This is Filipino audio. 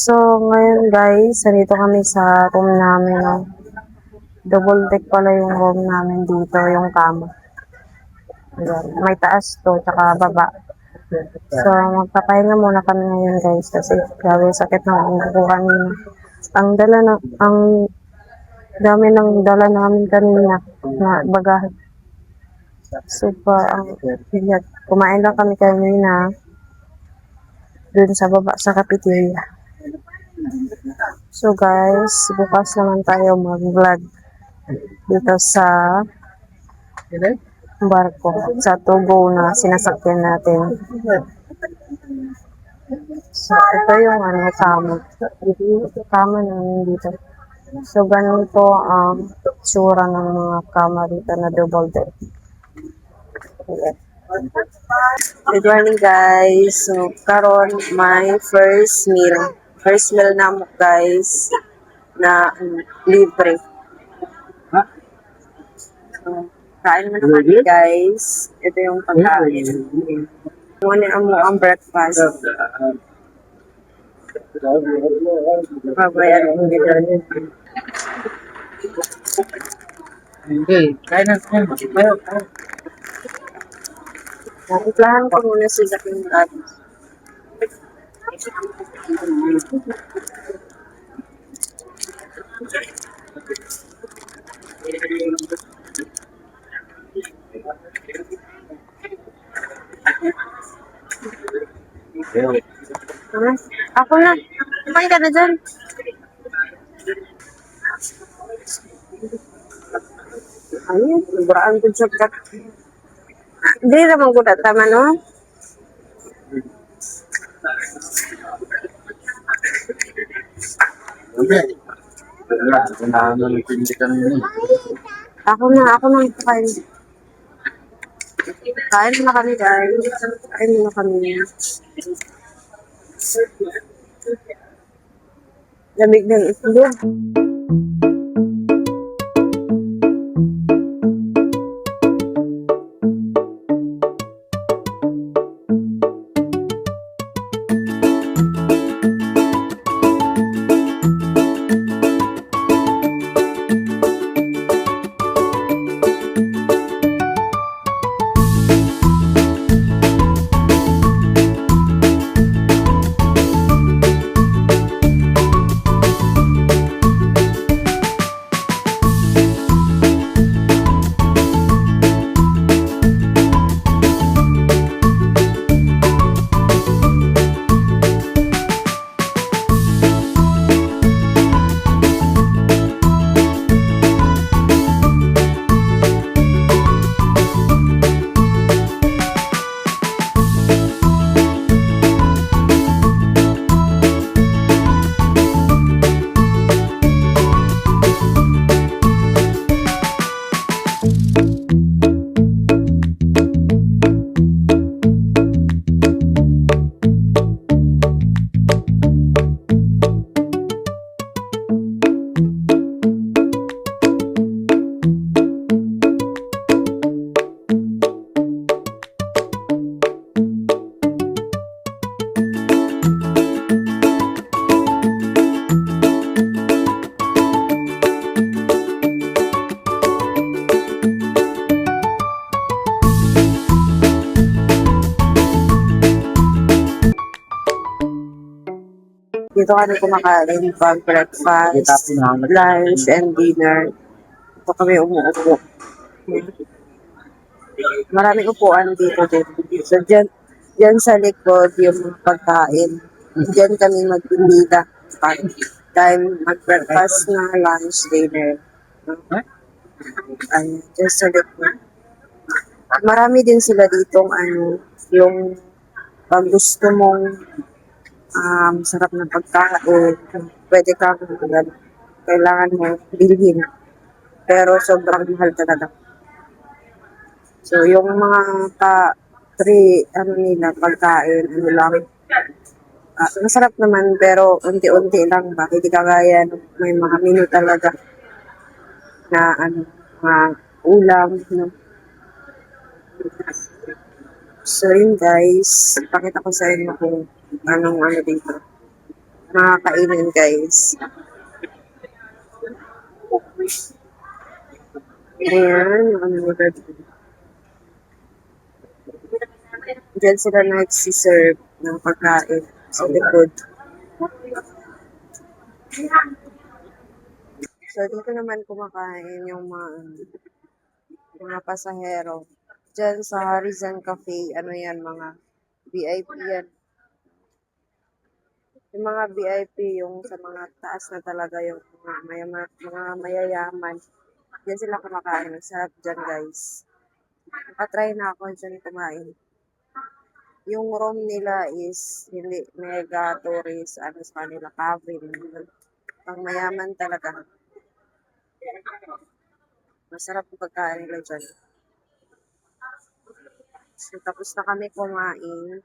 So, ngayon guys, nandito kami sa room namin. No? Double deck pala yung room namin dito, yung kama. Ayan. May taas to, tsaka baba. So, magpapahinga muna kami ngayon guys kasi grabe sakit ng ulo ko kanina. Ang dami ng dala namin kanina na bagahe. Super, ang bigat. Kumain lang kami kanina dun sa baba sa cafeteria. So guys, bukas naman tayo mag-vlog dito sa barko, sa tubo na sinasakyan natin. So, ito yung kama namin dito. So, ganito ang tsura ng mga kama dito na double deck. Okay. Good morning guys. So, karon my first meal. First meal na mo guys na libre. So, kain mo na kami guys. Ito yung pagkain. Muna ang breakfast. Babayan mo dito. Hindi, kaya na tayo. Iplahan ko muna si Zaking at ako na. Kumain ka na dyan. Ayun, sobrang good shortcut. Hindi naman ko tama, no? Ako na kain. Kain na kami, guys. Kain na kami. Lamig ng itlog. Dito kami kumakain pag breakfast, lunch, and dinner. Dito kami umuupo. Maraming upuan dito din. So, dyan sa likod yung pagkain. Dyan kami magpipila pag time mag-breakfast na lunch, dinner. Ayun, dyan sa likod. Marami din sila ditong yung pag gusto mong sarap na pagkain, pwede kang kailangan mo bilhin. Pero sobrang mahal talaga. So, yung mga nila, pagkain, lang, masarap naman, pero unti-unti lang ba? Hindi kagaya, may mga menu talaga na, mga ulam, no? So, yun guys, pakita ko sa inyo kung anong dito. mga kainin, guys. Ayan, ano ba? Diyan sila nagsiserve ng pagkain sa likod. So, dito naman kumakain yung mga pasahero. Diyan sa Rizan Cafe, ano yan, mga VIP yan. Yung mga VIP, yung sa mga taas na talaga, yung mga mayayaman. Diyan sila kumakain. Ang sarap dyan, guys. Nakatry na ako dyan kumain. Yung room nila is hindi mega tourist, ano sa kanila, cabin. Pang mayaman talaga. Masarap yung pagkain nila dyan. So, tapos na kami kumain.